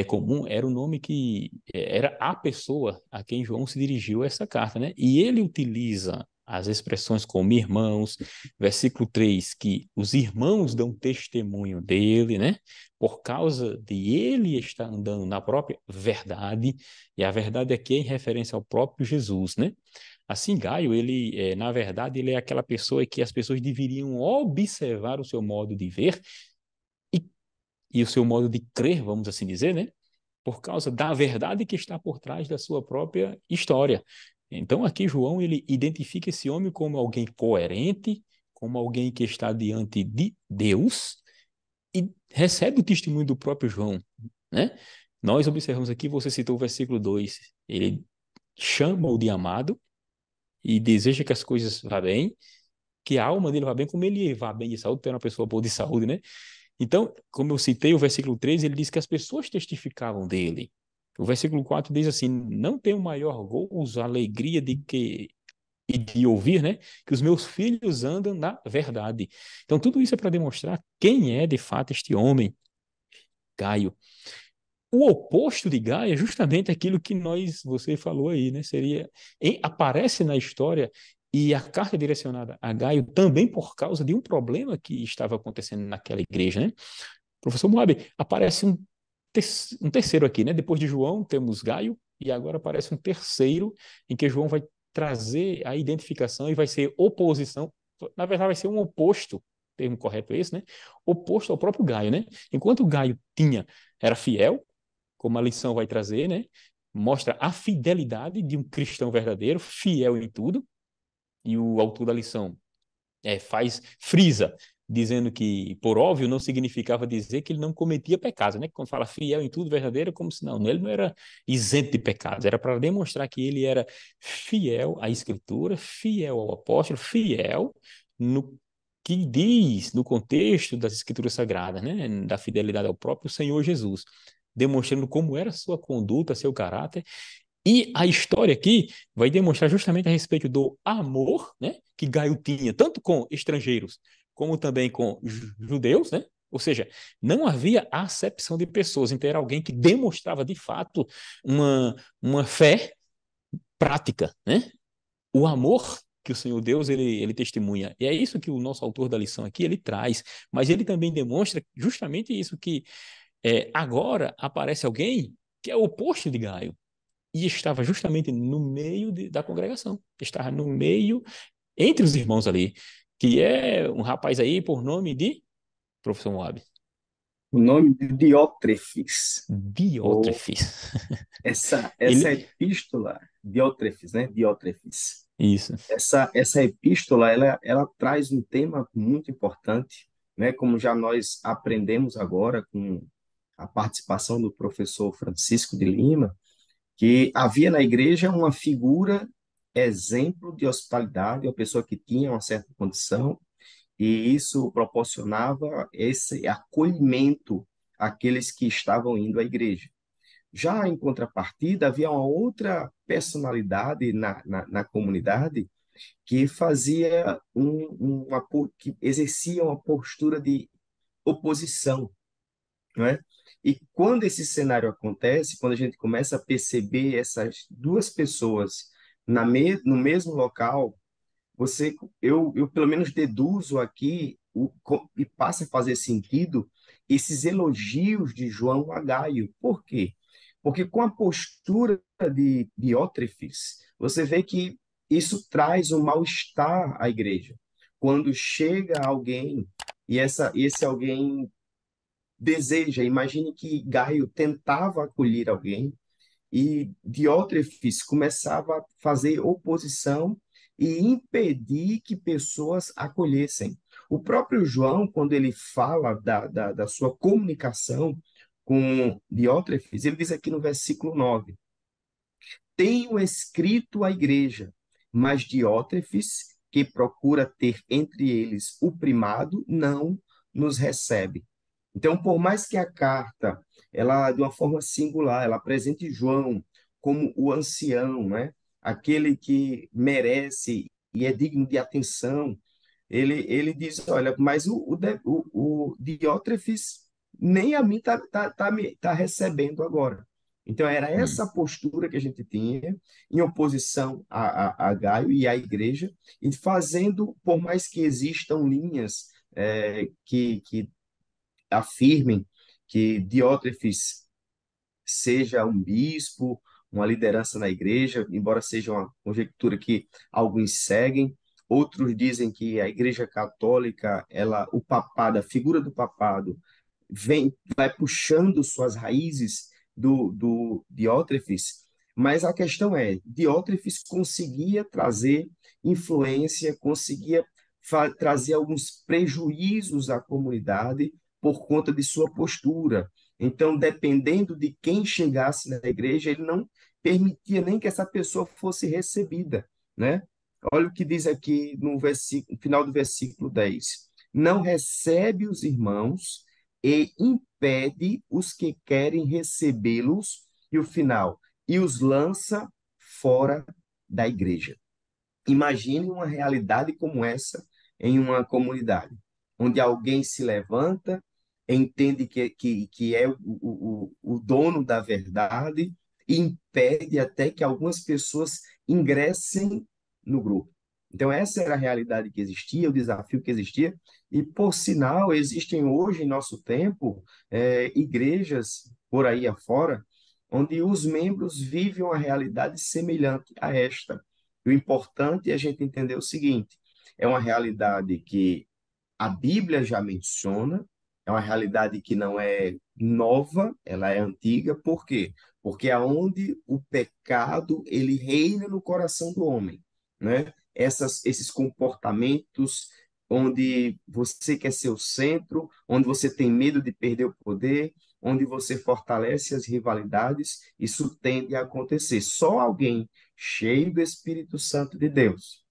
comum, era um nome que era a pessoa a quem João se dirigiu essa carta, né? E ele utiliza as expressões como irmãos, versículo 3 que os irmãos dão testemunho dele, né? Por causa de ele estar andando na própria verdade, e a verdade aqui é em referência ao próprio Jesus, né? Assim, Gaio, ele, na verdade, ele é aquela pessoa que as pessoas deveriam observar o seu modo de ver e, e o seu modo de crer, vamos assim dizer, né? Por causa da verdade que está por trás da sua própria história. Então, aqui João, ele identifica esse homem como alguém coerente, como alguém que está diante de Deus e recebe o testemunho do próprio João, né? Nós observamos aqui, você citou o versículo 2, ele chama-o de amado e deseja que as coisas vá bem, que a alma dele vá bem, como ele vá bem de saúde, tem uma pessoa boa de saúde, né? Então, como eu citei o versículo 13, ele diz que as pessoas testificavam dele. O versículo 4 diz assim: não tenho maior gozo, alegria de que e de ouvir, né, que os meus filhos andam na verdade. Então, tudo isso é para demonstrar quem é de fato este homem, Gaio. O oposto de Gaio é justamente aquilo que você falou aí, né? Aparece na história e a carta é direcionada a Gaio também por causa de um problema que estava acontecendo naquela igreja, né? Professor Moab, aparece um terceiro aqui, né? Depois de João, temos Gaio, e agora aparece um terceiro, em que João vai trazer a identificação e vai ser oposição. Na verdade, vai ser um oposto, o termo correto é esse, né? Oposto ao próprio Gaio, né? Enquanto o Gaio era fiel, como a lição vai trazer, né? Mostra a fidelidade de um cristão verdadeiro, fiel em tudo, e o autor da lição frisa, dizendo que, por óbvio, não significava dizer que ele não cometia pecados, né? Quando fala fiel em tudo, verdadeiro, como se não, ele não era isento de pecados, era para demonstrar que ele era fiel à Escritura, fiel ao apóstolo, fiel no que diz no contexto das Escrituras Sagradas, né? Da fidelidade ao próprio Senhor Jesus, demonstrando como era a sua conduta, seu caráter. E a história aqui vai demonstrar justamente a respeito do amor, né, que Gaio tinha, tanto com estrangeiros como também com judeus, né? Ou seja, não havia acepção de pessoas, então era alguém que demonstrava de fato uma fé prática, né? O amor que o Senhor Deus ele testemunha. E é isso que o nosso autor da lição aqui ele traz, mas ele também demonstra justamente isso que agora aparece alguém que é o oposto de Gaio e estava justamente no meio da congregação, estava no meio, entre os irmãos ali, que é um rapaz aí por nome de Professor Moab, O nome de Diótrefes, ou Diótrefes. essa Ele, epístola, Diótrefes, né? Diótrefes. isso, Essa epístola, ela traz um tema muito importante, né? Como já nós aprendemos agora com a participação do professor Francisco de Lima, que havia na igreja uma figura exemplo de hospitalidade, uma pessoa que tinha uma certa condição, e isso proporcionava esse acolhimento àqueles que estavam indo à igreja. Já em contrapartida, havia uma outra personalidade na comunidade, que fazia que exercia uma postura de oposição, não é? E quando esse cenário acontece, quando a gente começa a perceber essas duas pessoas no mesmo local, eu pelo menos deduzo aqui e passa a fazer sentido esses elogios de João a Gaio. Por quê? Porque com a postura de Diótrefes, você vê que isso traz um mal-estar à igreja. Quando chega alguém esse alguém deseja, imagine que Gaio tentava acolher alguém e Diótrefes começava a fazer oposição e impedir que pessoas acolhessem. O próprio João, quando ele fala da sua comunicação com Diótrefes, ele diz aqui no versículo 9: tenho escrito à igreja, mas Diótrefes, que procura ter entre eles o primado, não nos recebe. Então, por mais que a carta, ela de uma forma singular, ela apresente João como o ancião, né? Aquele que merece e é digno de atenção, ele diz, olha, mas o Diótrefes nem a mim tá recebendo agora. Então, era Hum. essa postura que a gente tinha em oposição a Gaio e à igreja, e fazendo, por mais que existam linhas que afirmem que Diótrefes seja um bispo, uma liderança na igreja, embora seja uma conjectura que alguns seguem. Outros dizem que a Igreja Católica, o papado, a figura do papado, vai puxando suas raízes do Diótrefes, mas a questão é, Diótrefes conseguia trazer influência, conseguia trazer alguns prejuízos à comunidade por conta de sua postura. Então, dependendo de quem chegasse na igreja, ele não permitia nem que essa pessoa fosse recebida, né? Olha o que diz aqui no final do versículo 10. Não recebe os irmãos e impede os que querem recebê-los, e o final, e os lança fora da igreja. Imagine uma realidade como essa em uma comunidade, onde alguém se levanta, entende que é o dono da verdade e impede até que algumas pessoas ingressem no grupo. Então, essa era a realidade que existia, o desafio que existia, e, por sinal, existem hoje, em nosso tempo, igrejas por aí afora, onde os membros vivem uma realidade semelhante a esta. E o importante é a gente entender o seguinte: é uma realidade que a Bíblia já menciona, é uma realidade que não é nova, ela é antiga. Por quê? Porque é onde o pecado ele reina no coração do homem, né? Esses comportamentos onde você quer ser o centro, onde você tem medo de perder o poder, onde você fortalece as rivalidades, isso tende a acontecer. Só alguém cheio do Espírito Santo de Deus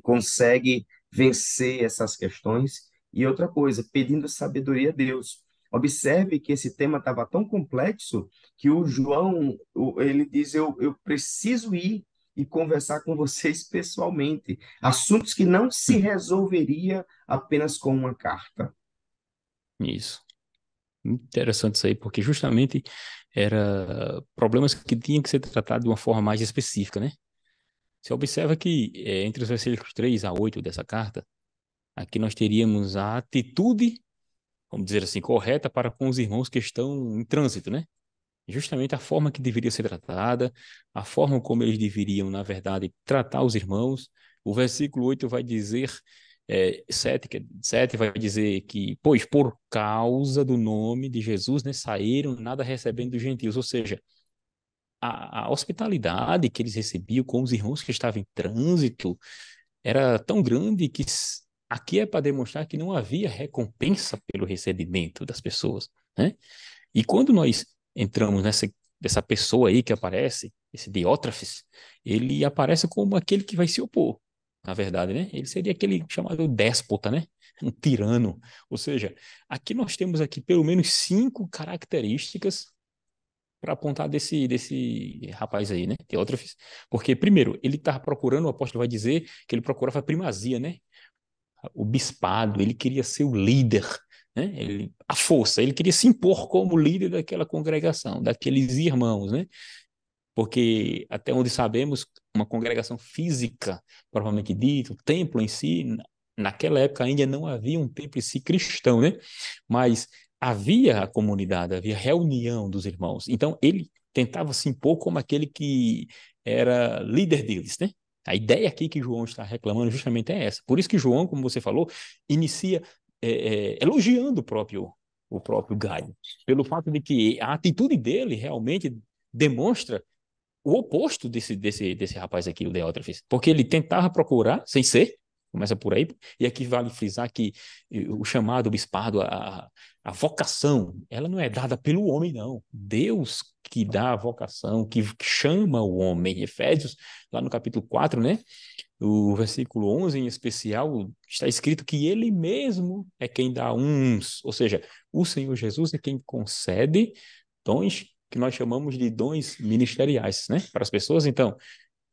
consegue vencer essas questões. E outra coisa, pedindo sabedoria a Deus. Observe que esse tema estava tão complexo que o João, ele diz, eu preciso ir e conversar com vocês pessoalmente. Assuntos que não se Hum. resolveria apenas com uma carta. Isso. Interessante isso aí, porque justamente era problemas que tinham que ser tratados de uma forma mais específica, né? Você observa que entre os versículos 3 a 8 dessa carta, aqui nós teríamos a atitude, vamos dizer assim, correta para com os irmãos que estão em trânsito, né? Justamente a forma que deveria ser tratada, a forma como eles deveriam, na verdade, tratar os irmãos. O versículo 8 vai dizer, 7 vai dizer que, pois por causa do nome de Jesus, né, saíram nada recebendo dos gentios, ou seja, a hospitalidade que eles recebiam com os irmãos que estavam em trânsito era tão grande que aqui é para demonstrar que não havia recompensa pelo recebimento das pessoas, né? E quando nós entramos dessa pessoa aí que aparece, esse Diótrefes, ele aparece como aquele que vai se opor, na verdade, né? Ele seria aquele chamado déspota, né? Um tirano. Ou seja, aqui nós temos aqui pelo menos 5 características para apontar desse rapaz aí, né? Teótrofes. Porque, primeiro, ele estava procurando, o apóstolo vai dizer que ele procurava a primazia, né? O bispado, ele queria ser o líder, né? A força, ele queria se impor como líder daquela congregação, daqueles irmãos, né? Porque, até onde sabemos, uma congregação física, provavelmente dito, o templo em si, naquela época ainda não havia um templo em si cristão, né? Mas havia a comunidade, havia reunião dos irmãos. Então, ele tentava se impor como aquele que era líder deles, né? A ideia aqui que João está reclamando justamente é essa. Por isso que João, como você falou, inicia elogiando o próprio Gaio, pelo fato de que a atitude dele realmente demonstra o oposto desse rapaz aqui, o Deótrefes, porque ele tentava procurar, sem ser, começa por aí, e aqui vale frisar que o chamado bispado, a vocação, ela não é dada pelo homem, não. Deus que dá a vocação, que chama o homem. Efésios, lá no capítulo 4, né? O versículo 11 em especial, está escrito que ele mesmo é quem dá uns, ou seja, o Senhor Jesus é quem concede dons que nós chamamos de dons ministeriais, né, para as pessoas. Então,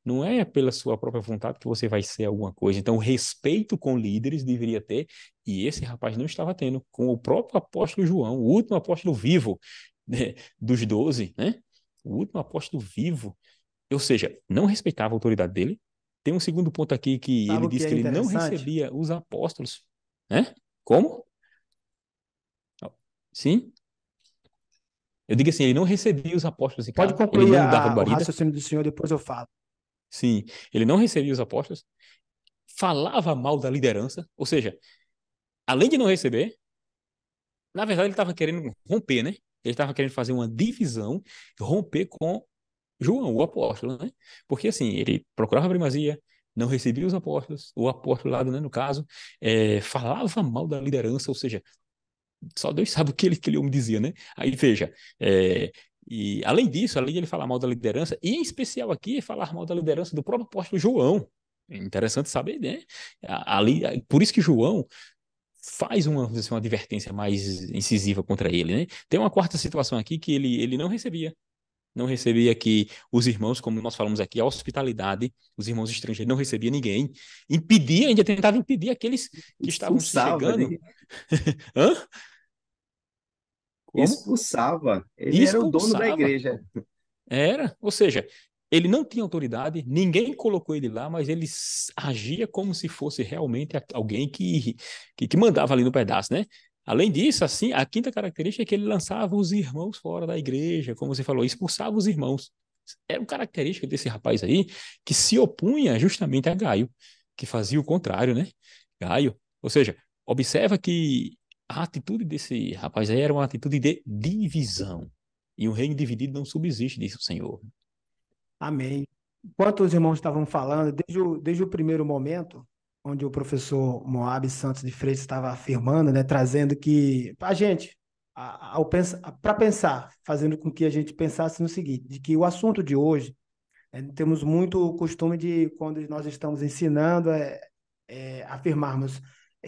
não é pela sua própria vontade que você vai ser alguma coisa. Então, o respeito com líderes deveria ter, e esse rapaz não estava tendo, com o próprio apóstolo João, o último apóstolo vivo, né, dos 12, né? O último apóstolo vivo. Ou seja, não respeitava a autoridade dele. Tem um segundo ponto aqui que Sabe ele o que diz é que ele não interessante? recebia os apóstolos, né? Como? Sim? Eu digo assim, ele não recebia os apóstolos em Pode casa, ele concluir não dava o guarida. raciocínio do senhor, depois eu falo. Sim, ele não recebia os apóstolos, falava mal da liderança, ou seja, além de não receber, na verdade ele estava querendo romper, né? Ele estava querendo fazer uma divisão, romper com João, o apóstolo, né? Porque assim, ele procurava a primazia, não recebia os apóstolos, o apostolado, né, no caso, falava mal da liderança, ou seja, só Deus sabe o que aquele homem dizia, né? Aí veja, e além disso, além de ele falar mal da liderança, e em especial aqui, falar mal da liderança do próprio apóstolo João. É interessante saber, né? Ali, por isso que João faz uma advertência mais incisiva contra ele, né? Tem uma quarta situação aqui que ele não recebia que os irmãos, como nós falamos aqui, a hospitalidade, os irmãos estrangeiros não recebiam ninguém, impedia, ainda tentava impedir aqueles que estavam se Expulsava, chegando. né? Hã? Como? Expulsava. E Ele era o dono da expulsava. igreja. Era, ou seja, ele não tinha autoridade, ninguém colocou ele lá, mas ele agia como se fosse realmente alguém que mandava ali no pedaço, né? Além disso, assim, a quinta característica é que ele lançava os irmãos fora da igreja, como você falou, expulsava os irmãos. Era uma característica desse rapaz aí que se opunha justamente a Gaio, que fazia o contrário, né? Gaio. Ou seja, observa que a atitude desse rapaz aí era uma atitude de divisão. E um reino dividido não subsiste, disse o Senhor. Amém. Enquanto os irmãos estavam falando, desde o primeiro momento, onde o professor Moab Santos de Freitas estava afirmando, né, trazendo que a gente, para pensar, fazendo com que a gente pensasse no seguinte, de que o assunto de hoje, temos muito o costume de, quando nós estamos ensinando, afirmarmos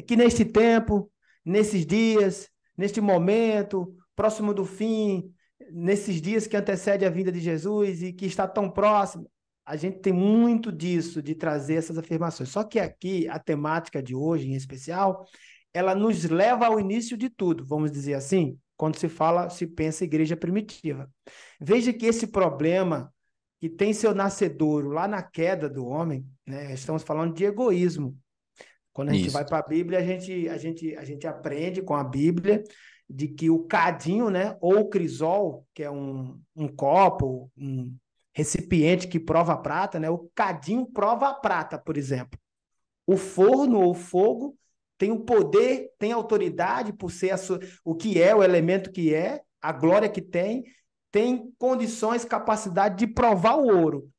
que neste tempo, nesses dias, neste momento, próximo do fim, nesses dias que antecede a vinda de Jesus e que está tão próximo, a gente tem muito disso, de trazer essas afirmações. Só que aqui, a temática de hoje, em especial, ela nos leva ao início de tudo, vamos dizer assim, quando se pensa igreja primitiva. Veja que esse problema que tem seu nascedouro lá na queda do homem, né? Estamos falando de egoísmo. Quando a gente vai Isso, para a Bíblia, a gente aprende com a Bíblia de que o cadinho, né, ou o crisol, que é um copo, um recipiente que prova a prata, né, o cadinho prova a prata, por exemplo. O forno ou o fogo tem o poder, tem autoridade por ser o que é, o elemento que é, a glória que tem condições, capacidade de provar o ouro.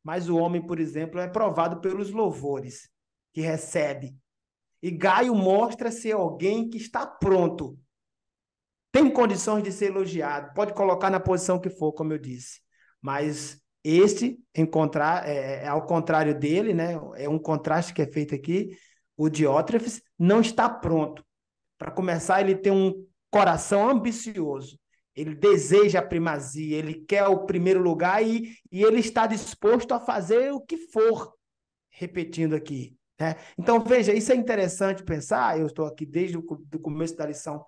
Mas o homem, por exemplo, é provado pelos louvores que recebe. E Gaio mostra ser alguém que está pronto, tem condições de ser elogiado, pode colocar na posição que for, como eu disse. Mas ao contrário dele, né? É um contraste que é feito aqui. O Diótrefes não está pronto. Para começar, ele tem um coração ambicioso. Ele deseja a primazia, ele quer o primeiro lugar e ele está disposto a fazer o que for, repetindo aqui, né? Então, veja, isso é interessante pensar. Eu estou aqui desde o do começo da lição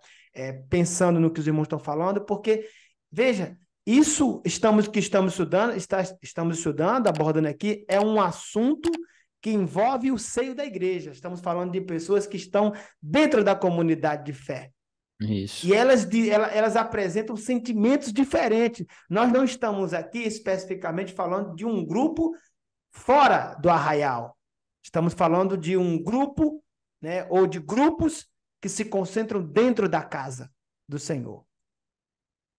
pensando no que os irmãos estão falando, porque, veja, isso estamos estudando, abordando aqui, é um assunto que envolve o seio da igreja. Estamos falando de pessoas que estão dentro da comunidade de fé. Isso. E elas apresentam sentimentos diferentes. Nós não estamos aqui especificamente falando de um grupo fora do arraial. Estamos falando de um grupo, né, ou de grupos que se concentram dentro da casa do Senhor.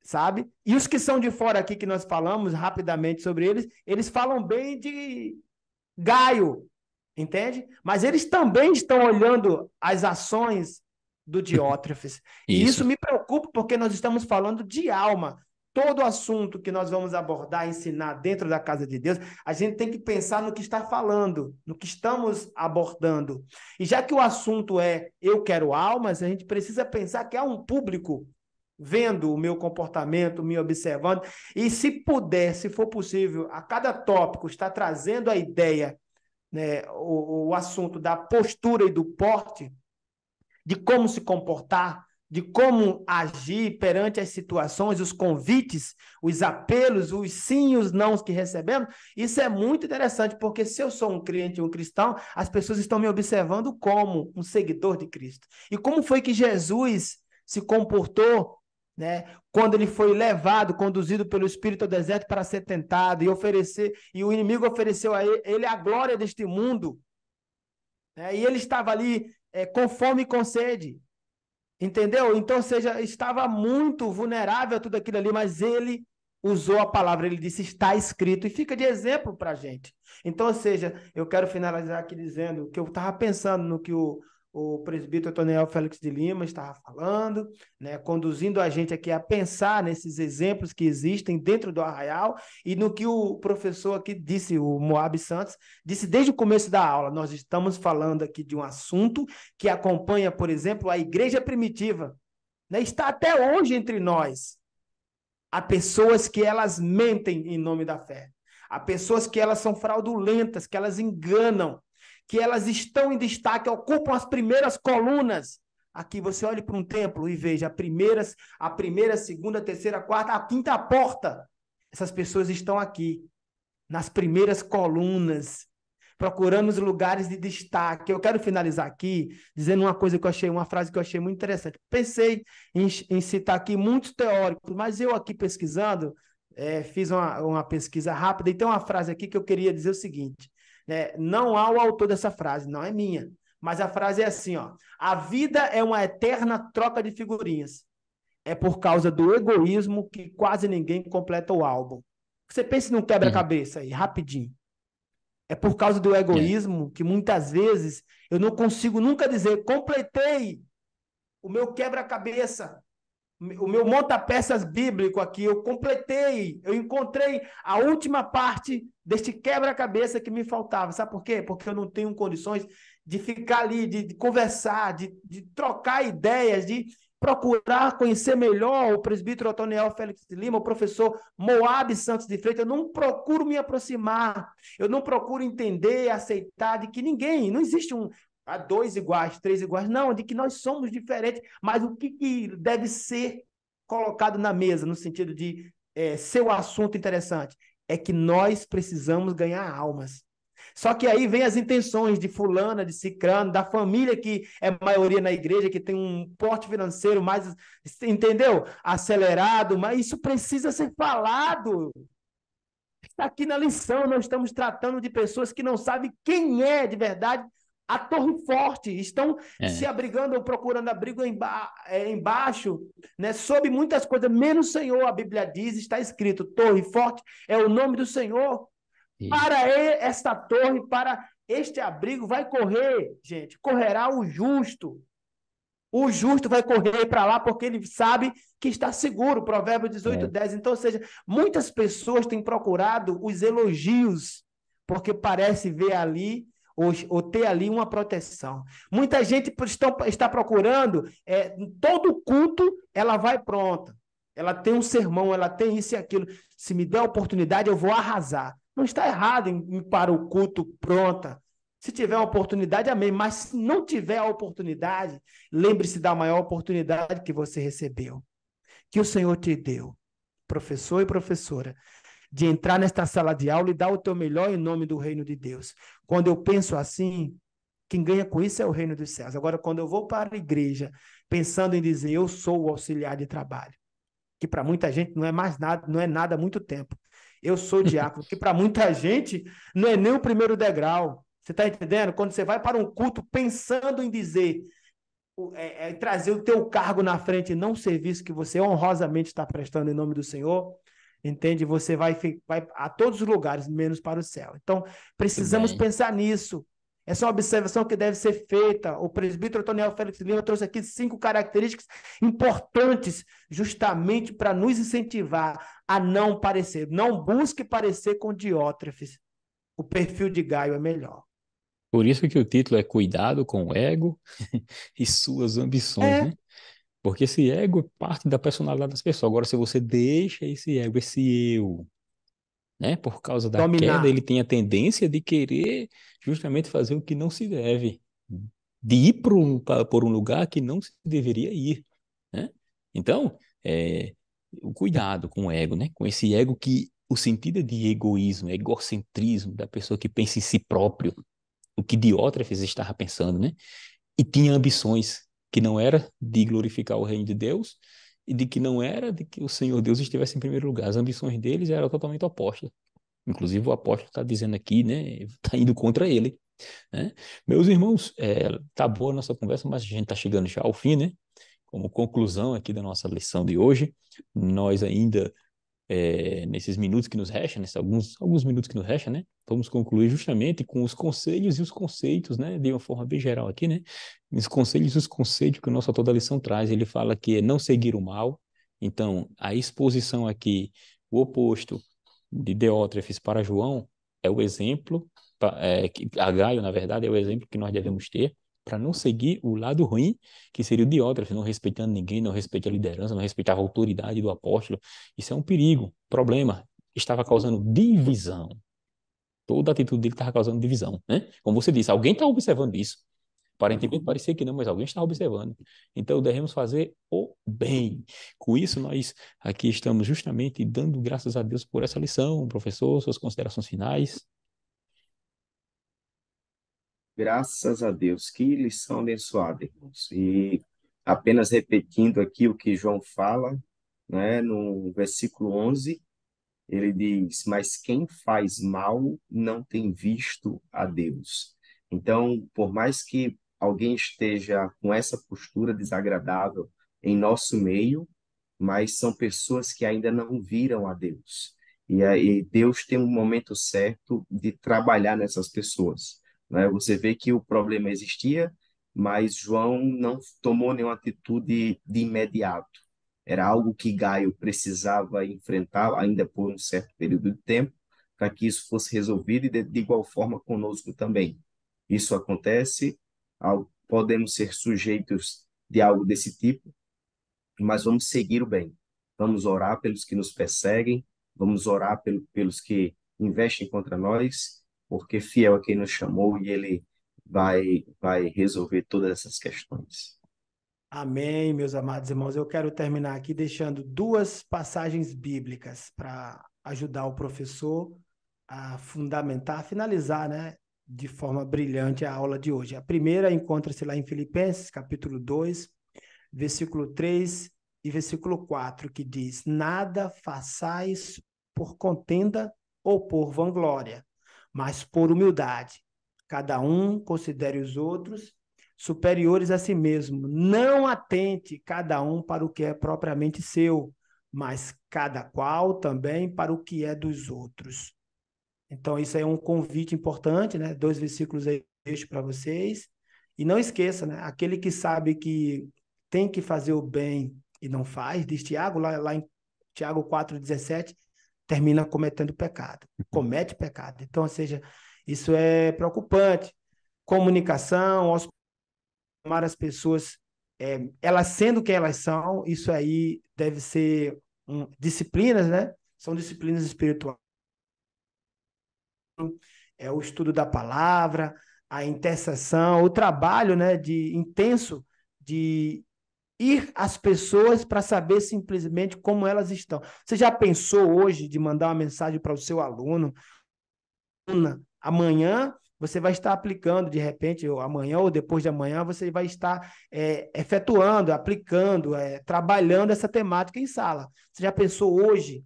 Sabe? E os que são de fora aqui, que nós falamos rapidamente sobre eles, eles falam bem de Gaio, entende? Mas eles também estão olhando as ações do Diótrefes. E isso me preocupa, porque nós estamos falando de alma. Todo assunto que nós vamos abordar, ensinar dentro da casa de Deus, a gente tem que pensar no que está falando, no que estamos abordando. E já que o assunto é eu quero almas, a gente precisa pensar que há um público vendo o meu comportamento, me observando, e se puder, se for possível, a cada tópico está trazendo a ideia, né, o assunto da postura e do porte, de como se comportar, de como agir perante as situações, os convites, os apelos, os sim e os nãos que recebemos. Isso é muito interessante, porque se eu sou um crente, um cristão, as pessoas estão me observando como um seguidor de Cristo. E como foi que Jesus se comportou, né, quando ele foi levado, conduzido pelo Espírito ao deserto para ser tentado e o inimigo ofereceu a ele a glória deste mundo, né, e ele estava ali com fome e com sede, entendeu? Então, ou seja, estava muito vulnerável a tudo aquilo ali, mas ele usou a palavra, ele disse, está escrito, e fica de exemplo para a gente. Então, ou seja, eu quero finalizar aqui dizendo que eu estava pensando no que o presbítero Otoniel Félix de Lima estava falando, né, conduzindo a gente aqui a pensar nesses exemplos que existem dentro do arraial, e no que o professor aqui disse, o Moab Santos, disse desde o começo da aula. Nós estamos falando aqui de um assunto que acompanha, por exemplo, a igreja primitiva, né, está até hoje entre nós. Há pessoas que elas mentem em nome da fé. Há pessoas que elas são fraudulentas, que elas enganam, que elas estão em destaque, ocupam as primeiras colunas. Aqui você olhe para um templo e veja a primeira, segunda, terceira, quarta, a quinta porta. Essas pessoas estão aqui, nas primeiras colunas, procurando os lugares de destaque. Eu quero finalizar aqui dizendo uma frase que eu achei muito interessante. Pensei em citar aqui muitos teóricos, mas eu aqui pesquisando, fiz uma pesquisa rápida, e tem uma frase aqui que eu queria dizer o seguinte, né? Não há o autor dessa frase, não é minha, mas a frase é assim, ó: a vida é uma eterna troca de figurinhas. É por causa do egoísmo que quase ninguém completa o álbum. Você pensa num quebra-cabeça aí, rapidinho. É por causa do egoísmo que muitas vezes eu não consigo nunca dizer, completei o meu quebra-cabeça, o meu monta-peças bíblico aqui, eu completei, eu encontrei a última parte deste quebra-cabeça que me faltava. Sabe por quê? Porque eu não tenho condições de ficar ali, de conversar, de trocar ideias, de procurar conhecer melhor o presbítero Otoniel Félix de Lima, o professor Moab Santos de Freitas. Eu não procuro me aproximar, eu não procuro entender, aceitar de que não existe há dois iguais, três iguais, não, de que nós somos diferentes, mas o que deve ser colocado na mesa, no sentido de ser um assunto interessante, é que nós precisamos ganhar almas. Só que aí vem as intenções de fulana, de cicrano, da família que é maioria na igreja, que tem um porte financeiro mais, entendeu? Acelerado, mas isso precisa ser falado. Está aqui na lição, nós estamos tratando de pessoas que não sabem quem é de verdade a Torre Forte, estão se abrigando ou procurando abrigo embaixo, né, sob muitas coisas, menos o Senhor. A Bíblia diz, está escrito, Torre Forte é o nome do Senhor. Para esta torre, para este abrigo, vai correr, gente, correrá o justo. O justo vai correr para lá porque ele sabe que está seguro. Provérbios 18, 10. Então, ou seja, muitas pessoas têm procurado os elogios, porque parece ver ali ou ter ali uma proteção. Muita gente está procurando, todo culto ela vai pronta. ela tem um sermão, ela tem isso e aquilo. Se me der a oportunidade, eu vou arrasar. Não está errado em ir para o culto pronta. Se tiver uma oportunidade, amém. Mas se não tiver a oportunidade, lembre-se da maior oportunidade que você recebeu, que o Senhor te deu, professor e professora, de entrar nesta sala de aula e dar o teu melhor em nome do reino de Deus. Quando eu penso assim, quem ganha com isso é o reino dos céus. Agora, quando eu vou para a igreja pensando em dizer eu sou o auxiliar de trabalho, que para muita gente não é mais nada, não é nada há muito tempo. Eu sou diácono, que para muita gente não é nem o primeiro degrau. Você está entendendo? Quando você vai para um culto pensando em dizer, trazer o teu cargo na frente e não o serviço que você honrosamente está prestando em nome do Senhor, entende? Você vai a todos os lugares, menos para o céu. Então, Muito precisamos bem. pensar nisso. Essa é uma observação que deve ser feita. O presbítero Otoniel Félix Lima trouxe aqui 5 características importantes, justamente para nos incentivar a não parecer. Não busque parecer com Diótrefes. O perfil de Gaio é melhor. Por isso que o título é Cuidado com o Ego e Suas Ambições, É né? Porque esse ego é parte da personalidade das pessoas. Agora, se você deixa esse ego, esse eu, né? Por causa da queda, dominar. ele tem a tendência de querer justamente fazer o que não se deve, de ir por um lugar que não se deveria ir, né? Então, o cuidado com o ego, né? Com esse ego que o sentido é de egoísmo, egocentrismo, da pessoa que pensa em si próprio, o que Diótrefes estava pensando, né? E tinha ambições que não era de glorificar o reino de Deus e de que não era de que o Senhor Deus estivesse em primeiro lugar. As ambições deles eram totalmente opostas. Inclusive o apóstolo está dizendo aqui, né? Está indo contra ele, né? Meus irmãos, tá boa a nossa conversa, mas a gente está chegando já ao fim, né? Como conclusão aqui da nossa lição de hoje, nós ainda nesses minutos que nos restam, nesses alguns minutos que nos restam, né? Vamos concluir justamente com os conselhos e os conceitos, né? De uma forma bem geral aqui, né? Os conselhos e os conceitos que o nosso autor da lição traz. Ele fala que é não seguir o mal. Então, a exposição aqui, o oposto de Diótrefes para João, é o exemplo, a Gaio, na verdade, é o exemplo que nós devemos ter para não seguir o lado ruim, que seria o Diótrefes, não respeitando ninguém, não respeita a liderança, não respeitava a autoridade do apóstolo. Isso é um perigo, problema. Estava causando divisão. Toda a atitude dele estava causando divisão, né? Como você disse, alguém está observando isso. Aparentemente parecia que não, mas alguém está observando. Então devemos fazer o bem. Com isso, nós aqui estamos justamente dando graças a Deus por essa lição. Professor, suas considerações finais. Graças a Deus, que lição abençoada, irmãos. E apenas repetindo aqui o que João fala, né, no versículo 11, ele diz: Mas quem faz mal não tem visto a Deus. Então, por mais que alguém esteja com essa postura desagradável em nosso meio, mas são pessoas que ainda não viram a Deus. E aí Deus tem um momento certo de trabalhar nessas pessoas, né? Você vê que o problema existia, mas João não tomou nenhuma atitude de imediato. Era algo que Gaio precisava enfrentar ainda por um certo período de tempo, para que isso fosse resolvido e de igual forma conosco também. Isso acontece, podemos ser sujeitos de algo desse tipo, mas vamos seguir o bem. Vamos orar pelos que nos perseguem, vamos orar pelos que investem contra nós, porque fiel é quem nos chamou e ele vai resolver todas essas questões. Amém, meus amados irmãos. Eu quero terminar aqui deixando 2 passagens bíblicas para ajudar o professor a fundamentar, a finalizar, né, de forma brilhante a aula de hoje. A primeira encontra-se lá em Filipenses, capítulo 2, versículo 3 e versículo 4, que diz: Nada façais por contenda ou por vanglória, mas por humildade. Cada um considere os outros superiores a si mesmo. Não atente cada um para o que é propriamente seu, mas cada qual também para o que é dos outros. Então, isso é um convite importante, né? 2 versículos aí deixo para vocês. E não esqueça, né? Aquele que sabe que tem que fazer o bem e não faz, diz Tiago, lá em Tiago 4,17, termina cometendo pecado. Comete pecado. Então, ou seja, isso é preocupante. Comunicação, amar as pessoas elas sendo quem elas são, isso aí deve ser disciplinas, né? São disciplinas espirituais. É o estudo da palavra, a intercessão, o trabalho, né, intenso de ir às pessoas para saber simplesmente como elas estão. Você já pensou hoje de mandar uma mensagem para o seu aluno? Amanhã você vai estar aplicando, de repente, ou amanhã ou depois de amanhã, você vai estar efetuando, aplicando, trabalhando essa temática em sala. Você já pensou hoje,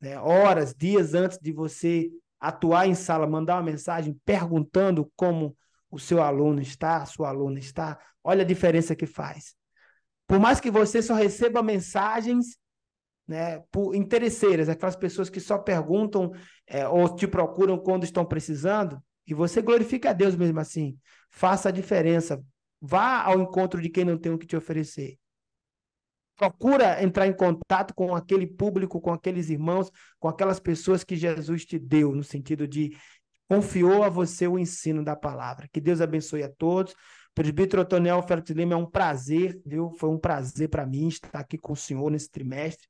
né, horas, dias antes de você atuar em sala, mandar uma mensagem perguntando como o seu aluno está, a sua aluna está? Olha a diferença que faz. Por mais que você só receba mensagens, né, por interesseiras, aquelas pessoas que só perguntam ou te procuram quando estão precisando, e você glorifica a Deus mesmo assim. Faça a diferença. Vá ao encontro de quem não tem o que te oferecer. Procura entrar em contato com aquele público, com aqueles irmãos, com aquelas pessoas que Jesus te deu, no sentido de confiou a você o ensino da palavra. Que Deus abençoe a todos. Presbítero Otoniel Félix Lima, é um prazer, viu? Foi um prazer para mim estar aqui com o senhor nesse trimestre.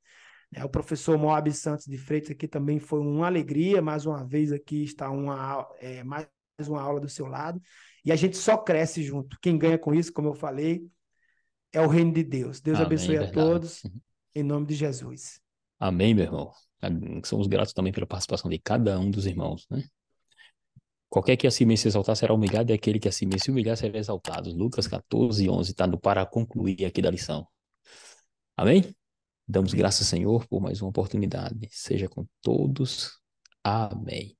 O professor Moab Santos de Freitas aqui também foi uma alegria, mais uma vez aqui está mais uma aula do seu lado, e a gente só cresce junto. Quem ganha com isso, como eu falei, é o reino de Deus. Deus Amém, abençoe a verdade. todos, em nome de Jesus. Amém, meu irmão. Somos gratos também pela participação de cada um dos irmãos, né? Qualquer que a si mesmo se exaltar será humilhado, e aquele que a si mesmo se humilhar será exaltado. Lucas 14:11 está no para concluir aqui da lição. Amém? Damos Amém. graças, Senhor, por mais uma oportunidade. Seja com todos. Amém.